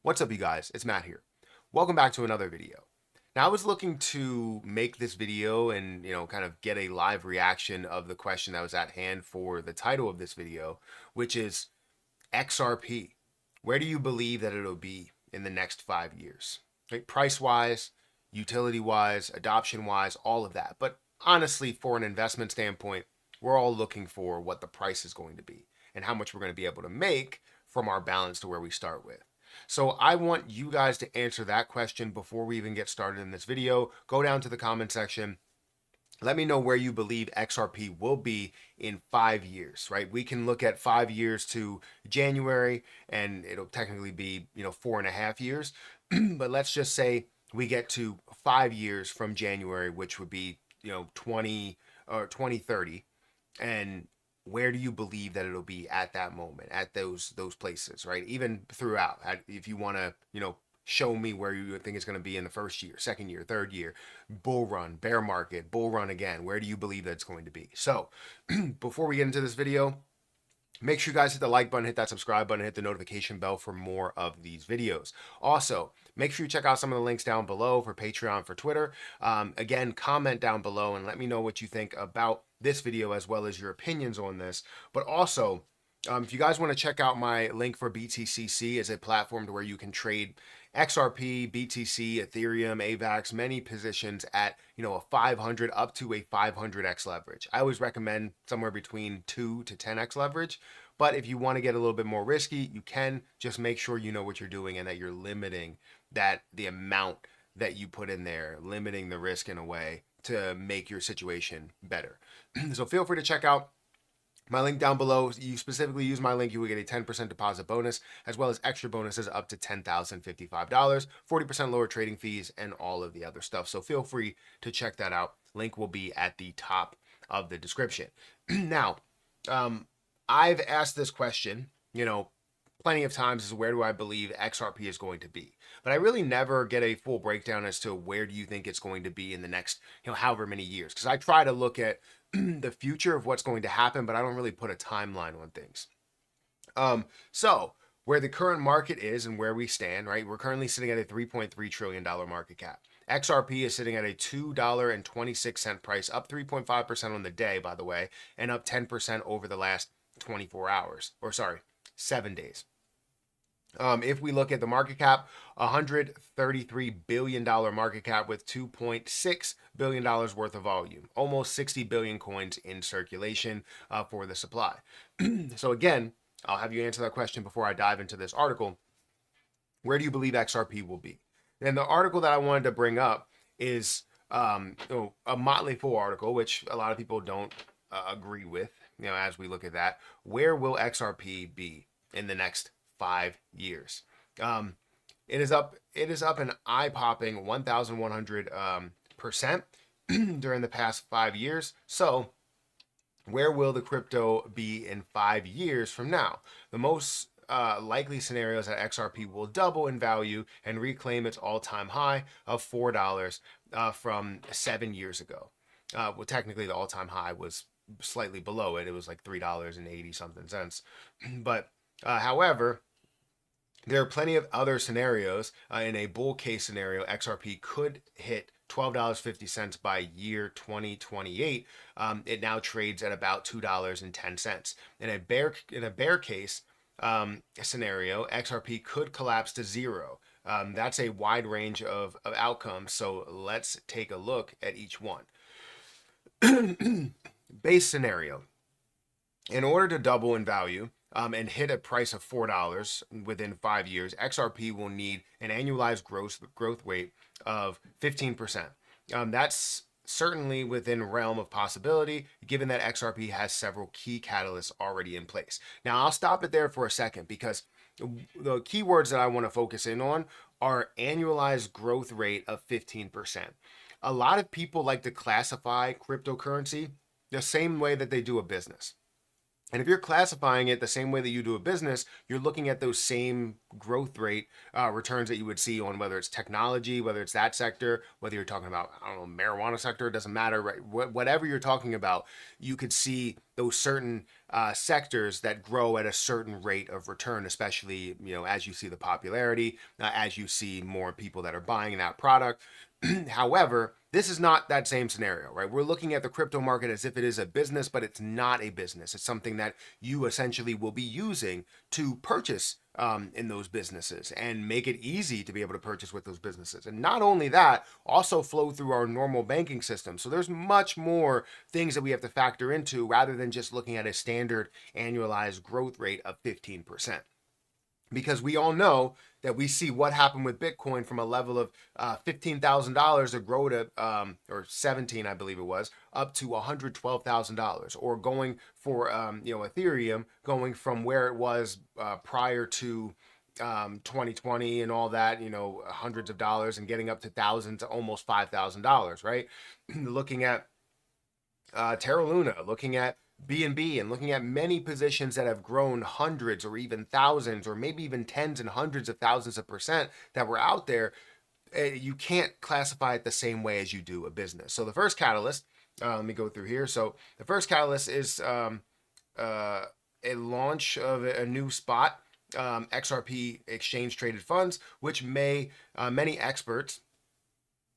What's up, you guys? It's Matt here. Welcome back to another video. Now, I was looking to make this video and, kind of get a live reaction of the question that was at hand for the title of this video, which is XRP. Where do you believe that it'll be in the next 5 years? Right? Price-wise, utility-wise, adoption-wise, all of that. But honestly, for an investment standpoint, we're all looking for what the price is going to be and how much we're going to be able to make from our balance to where we start with. So I want you guys to answer that question before we even get started in this video. Go down to the comment section. Let me know where you believe XRP will be in 5 years, right? We can look at 5 years to January and it'll technically be, 4.5 years. But let's just say we get to 5 years from January, which would be, 20 or 2030. And where do you believe that it'll be at that moment, at those places, right? Even throughout, if you want to, show me where you think it's going to be in the first year, second year, third year, bull run, bear market, bull run again. Where do you believe that's going to be? So before we get into this video, make sure you guys hit the like button, hit that subscribe button, hit the notification bell for more of these videos. Also, make sure you check out some of the links down below for Patreon, for Twitter. Again, comment down below and let me know what you think about this video as well as your opinions on this. But also, if you guys want to check out my link for BTCC as a platform to where you can trade XRP, BTC, Ethereum, AVAX, many positions at, a 500 up to a 500x leverage. I always recommend somewhere between 2 to 10x leverage. But if you want to get a little bit more risky, you can. Just make sure you know what you're doing and that you're limiting the amount that you put in there, limiting the risk in a way to make your situation better. So feel free to check out my link down below. You specifically use my link, you will get a 10% deposit bonus, as well as extra bonuses up to $10,055, 40% lower trading fees, and all of the other stuff. So feel free to check that out. Link will be at the top of the description. Now, I've asked this question, plenty of times, is where do I believe XRP is going to be? But I really never get a full breakdown as to where do you think it's going to be in the next, however many years. Because I try to look at the future of what's going to happen, but I don't really put a timeline on things. So where the current market is and where we stand, right? We're currently sitting at a $3.3 trillion market cap. XRP is sitting at a $2.26 price, up 3.5% on the day, by the way, and up 10% over the last 24 hours, 7 days. If we look at the market cap, $133 billion market cap with $2.6 billion worth of volume, almost 60 billion coins in circulation for the supply. So again, I'll have you answer that question before I dive into this article. Where do you believe XRP will be? And the article that I wanted to bring up is a Motley Fool article, which a lot of people don't agree with, as we look at that. Where will XRP be in the next 5 years? It is up an eye-popping 1,100% during the past 5 years. So where will the crypto be in 5 years from now? The most likely scenario is that XRP will double in value and reclaim its all-time high of $4 from 7 years ago. Well, technically the all-time high was slightly below it. It was like $3.80 something cents. But however, there are plenty of other scenarios. In a bull case scenario, XRP could hit $12.50 by year 2028. It now trades at about $2.10. In a bear case scenario, XRP could collapse to zero. That's a wide range of outcomes. So let's take a look at each one. Base scenario. In order to double in value, and hit a price of $4 within 5 years, XRP will need an annualized growth rate of 15%. That's certainly within realm of possibility, given that XRP has several key catalysts already in place. Now, I'll stop it there for a second because the keywords that I want to focus in on are annualized growth rate of 15%. A lot of people like to classify cryptocurrency the same way that they do a business. And if you're classifying it the same way that you do a business, you're looking at those same growth rate returns that you would see on whether it's technology, whether it's that sector, whether you're talking about, marijuana sector, it doesn't matter, right? Whatever you're talking about, you could see those certain sectors that grow at a certain rate of return, especially, as you see the popularity, as you see more people that are buying that product. However, this is not that same scenario, right? We're looking at the crypto market as if it is a business, but it's not a business. It's something that you essentially will be using to purchase in those businesses and make it easy to be able to purchase with those businesses. And not only that, also flow through our normal banking system. So there's much more things that we have to factor into rather than just looking at a standard annualized growth rate of 15%. Because we all know that we see what happened with Bitcoin from a level of $15,000 to grow to, or 17, I believe it was, up to $112,000, or going for, Ethereum going from where it was prior to 2020 and all that, hundreds of dollars, and getting up to thousands, almost $5,000, right? Looking at Terra Luna, looking at BNB, and looking at many positions that have grown hundreds or even thousands or maybe even tens and hundreds of thousands of percent that were out there, you can't classify it the same way as you do a business. So the first catalyst, let me go through here. So the first catalyst is a launch of a new spot, XRP exchange traded funds, which many experts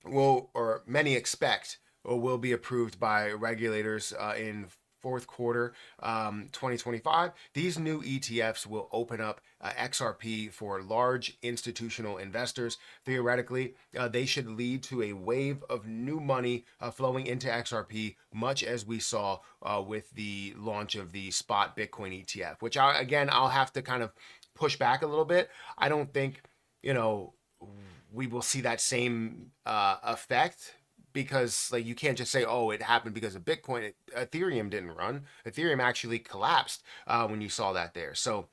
will, or many expect, or will be approved by regulators in fourth quarter 2025. These new ETFs will open up XRP for large institutional investors. Theoretically, they should lead to a wave of new money flowing into XRP, much as we saw with the launch of the spot Bitcoin ETF, which I'll have to kind of push back a little bit. I don't think, we will see that same effect, because you can't just say, oh, it happened because of Bitcoin. Ethereum didn't run. Ethereum actually collapsed when you saw that there. So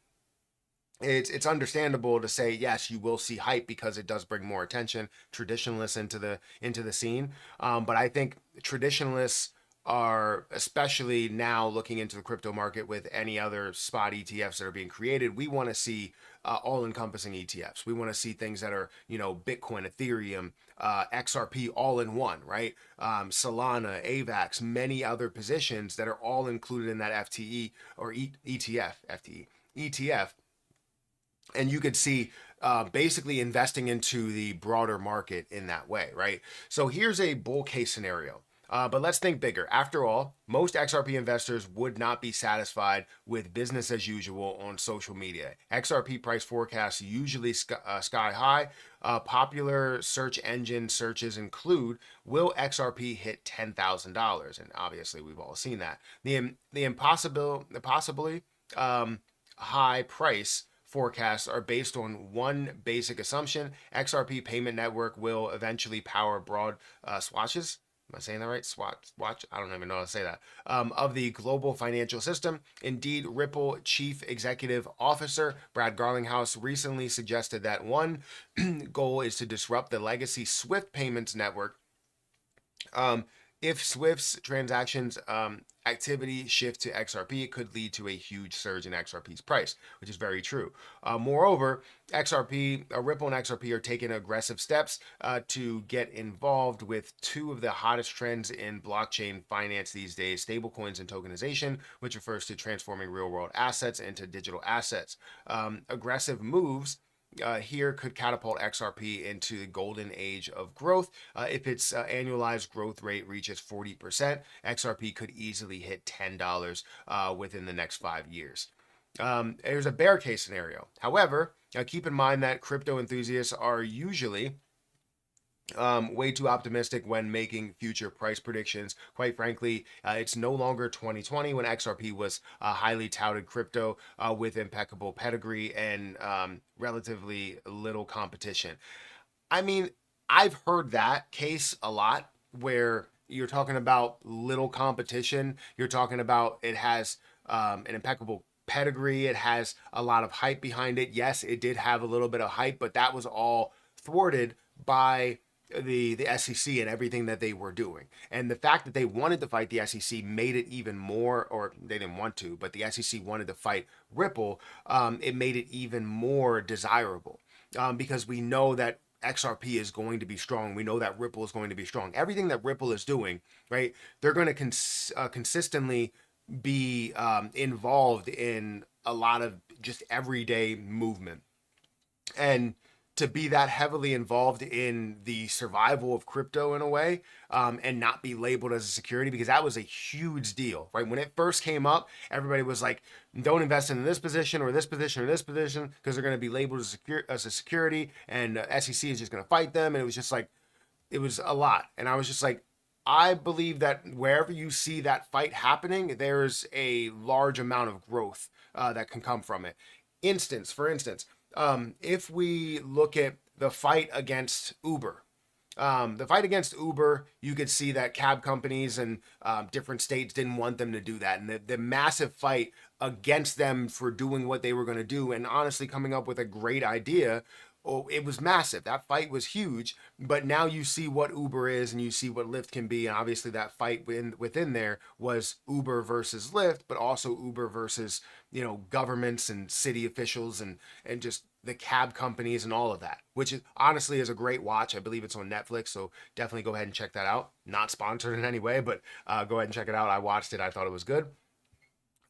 it's understandable to say, yes, you will see hype because it does bring more attention, traditionalists into the scene. But I think traditionalists are, especially now looking into the crypto market with any other spot ETFs that are being created, we want to see all-encompassing ETFs. We want to see things that are, Bitcoin, Ethereum, XRP all in one, right? Solana, AVAX, many other positions that are all included in that FTE or ETF. And you could see basically investing into the broader market in that way, right? So here's a bull case scenario. But let's think bigger. After all, most XRP investors would not be satisfied with business as usual on social media. XRP price forecasts usually sky high. Popular search engine searches include, will XRP hit $10,000? And obviously we've all seen that. The possibly high price forecasts are based on one basic assumption: XRP payment network will eventually power broad swatches. Am I saying that right? Swatch? I don't even know how to say that. Of the global financial system. Indeed, Ripple Chief Executive Officer Brad Garlinghouse recently suggested that one goal is to disrupt the legacy SWIFT payments network. If Swift's transactions activity shift to XRP, it could lead to a huge surge in XRP's price, which is very true. Moreover, Ripple and XRP are taking aggressive steps to get involved with two of the hottest trends in blockchain finance these days: stablecoins and tokenization, which refers to transforming real-world assets into digital assets. Aggressive moves here could catapult XRP into the golden age of growth. If its annualized growth rate reaches 40%, XRP could easily hit $10 within the next 5 years. There's a bear case scenario. However, keep in mind that crypto enthusiasts are usually way too optimistic when making future price predictions. Quite frankly, it's no longer 2020 when XRP was a highly touted crypto with impeccable pedigree and relatively little competition. I mean, I've heard that case a lot, where you're talking about little competition. You're talking about it has an impeccable pedigree. It has a lot of hype behind it. Yes, it did have a little bit of hype, but that was all thwarted by the SEC and everything that they were doing. And the fact that they wanted to fight the SEC made it even more, or they didn't want to, but the SEC wanted to fight Ripple. It made it even more desirable because we know that XRP is going to be strong. We know that Ripple is going to be strong. Everything that Ripple is doing, right? They're going to consistently be involved in a lot of just everyday movement. And to be that heavily involved in the survival of crypto in a way, and not be labeled as a security, because that was a huge deal, right? When it first came up, everybody was like, don't invest in this position or this position or this position because they're going to be labeled as a security, and SEC is just going to fight them. And it was just like, it was a lot. And I was just like, I believe that wherever you see that fight happening, there's a large amount of growth that can come from it. For instance, if we look at the fight against Uber, you could see that cab companies and different states didn't want them to do that. And the massive fight against them for doing what they were going to do and honestly coming up with a great idea. Oh, it was massive. That fight was huge. But now you see what Uber is and you see what Lyft can be. And obviously, that fight within there was Uber versus Lyft, but also Uber versus, governments and city officials and just the cab companies and all of that, which is honestly is a great watch. I believe it's on Netflix, so definitely go ahead and check that out. Not sponsored in any way, but go ahead and check it out. I watched it. I thought it was good.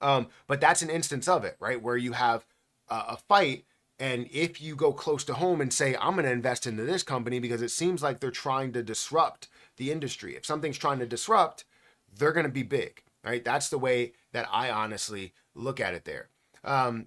But that's an instance of it, right? Where you have a fight, and if you go close to home and say, I'm going to invest into this company because it seems like they're trying to disrupt the industry. If something's trying to disrupt, they're going to be big, right? That's the way that I honestly look at it there. When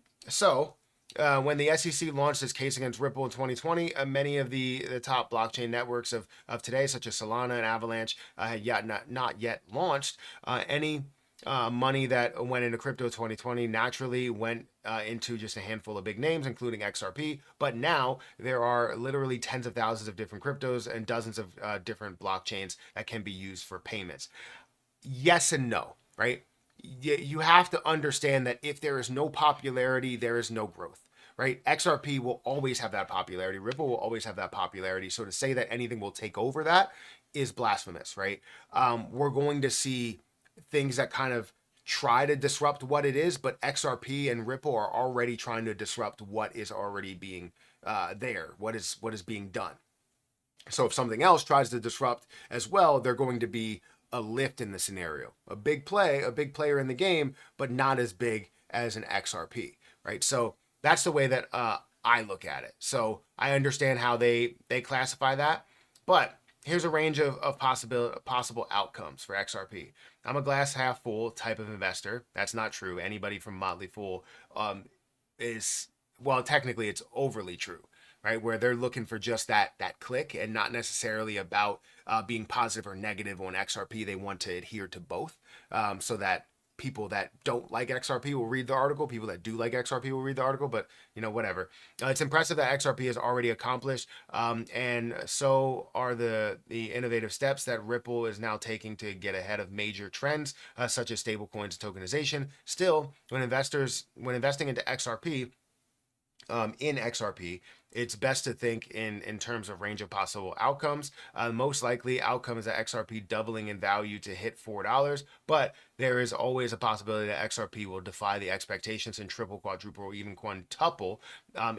the SEC launched its case against Ripple in 2020, many of the top blockchain networks of today, such as Solana and Avalanche, had not yet launched. Any money that went into crypto 2020 naturally went into just a handful of big names, including XRP. But now there are literally tens of thousands of different cryptos and dozens of different blockchains that can be used for payments. Yes and no, right? You have to understand that if there is no popularity, there is no growth, right? XRP will always have that popularity. Ripple will always have that popularity. So to say that anything will take over that is blasphemous, right? We're going to see things that kind of try to disrupt what it is, but XRP and Ripple are already trying to disrupt what is already being there, what is being done. So if something else tries to disrupt as well, they're going to be a lift in the scenario. A big player in the game, but not as big as an XRP, right? So that's the way that I look at it. So I understand how they classify that, but here's a range of possible outcomes for XRP. I'm a glass half full type of investor. That's not true. Anybody from Motley Fool is, well, technically it's overly true, right? Where they're looking for just that click and not necessarily about being positive or negative on XRP. They want to adhere to both, so that people that don't like XRP will read the article. People that do like XRP will read the article, but whatever. It's impressive that XRP has already accomplished, and so are the innovative steps that Ripple is now taking to get ahead of major trends, such as stablecoins and tokenization. Still, when investing into XRP, in XRP, it's best to think in terms of range of possible outcomes. Most likely outcome is that XRP doubling in value to hit $4, but there is always a possibility that XRP will defy the expectations and triple, quadruple, or even quintuple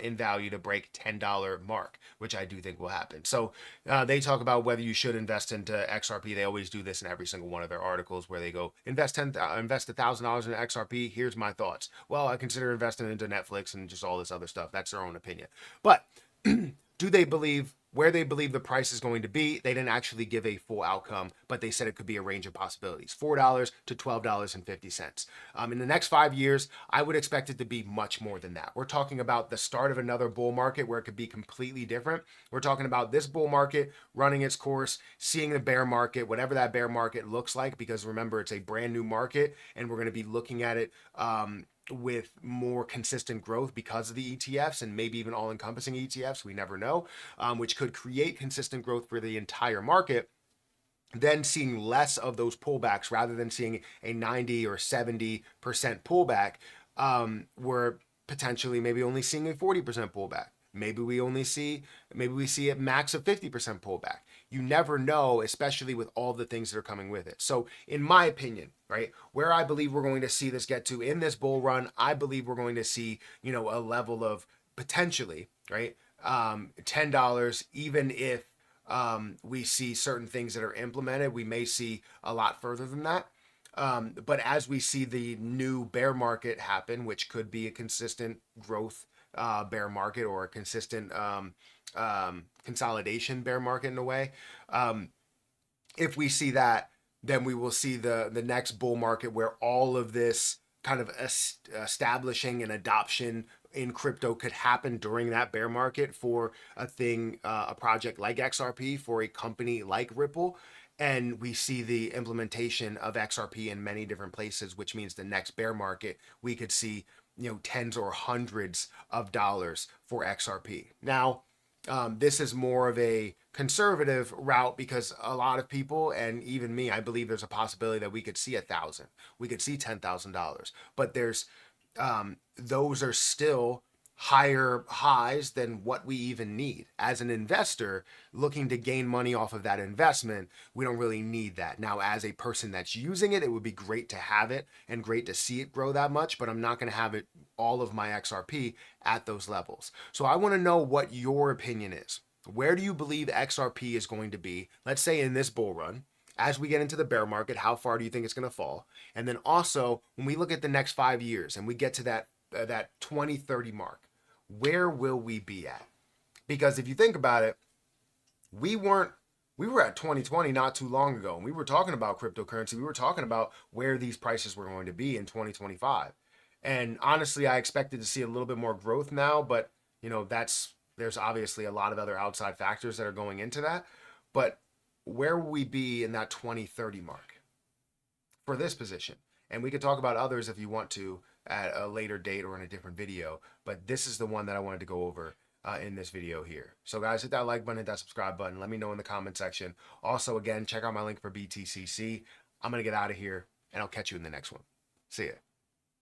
in value to break $10 mark, which I do think will happen. So they talk about whether you should invest into XRP. They always do this in every single one of their articles where they go invest $1,000 in XRP. Here's my thoughts. Well, I consider investing into Netflix and just all this other stuff. That's their own opinion. But do they believe where they believe the price is going to be? They didn't actually give a full outcome, but they said it could be a range of possibilities, $4 to $12.50. In the next 5 years, I would expect it to be much more than that. We're talking about the start of another bull market where it could be completely different. We're talking about this bull market running its course, seeing the bear market, whatever that bear market looks like, because remember, it's a brand new market, and we're going to be looking at it with more consistent growth because of the ETFs and maybe even all-encompassing ETFs. We never know, which could create consistent growth for the entire market. Then seeing less of those pullbacks rather than seeing a 90 or 70% pullback, we're potentially maybe only seeing a 40% pullback. Maybe we see at max of 50% pullback. You never know, especially with all the things that are coming with it. So in my opinion, right, where I believe we're going to see this get to in this bull run, I believe we're going to see, a level of potentially, right, $10, even if we see certain things that are implemented, we may see a lot further than that. But as we see the new bear market happen, which could be a consistent growth bear market or a consistent consolidation bear market in a way, um, if we see that, then we will see the next bull market where all of this kind of establishing and adoption in crypto could happen during that bear market for a project like XRP, for a company like Ripple. And we see the implementation of XRP in many different places, which means the next bear market we could see, tens or hundreds of dollars for XRP. Now, this is more of a conservative route because a lot of people, and even me, I believe there's a possibility that we could see 1,000, we could see $10,000, but those are still higher highs than what we even need. As an investor looking to gain money off of that investment, we don't really need that. Now, as a person that's using it, it would be great to have it and great to see it grow that much, but I'm not going to have it all of my XRP at those levels. So I want to know what your opinion is. Where do you believe XRP is going to be, let's say in this bull run? As we get into the bear market, how far do you think it's going to fall? And then also, when we look at the next 5 years and we get to that 2030 mark, where will we be at? Because if you think about it, we were at 2020 not too long ago, and we were talking about cryptocurrency. We were talking about where these prices were going to be in 2025. And honestly, I expected to see a little bit more growth now, but there's obviously a lot of other outside factors that are going into that. But where will we be in that 2030 mark for this position? And we could talk about others if you want to at a later date or in a different video, but this is the one that I wanted to go over in this video here. So guys, hit that like button, hit that subscribe button. Let me know in the comment section. Also, again, check out my link for BTCC. I'm going to get out of here, and I'll catch you in the next one. See ya.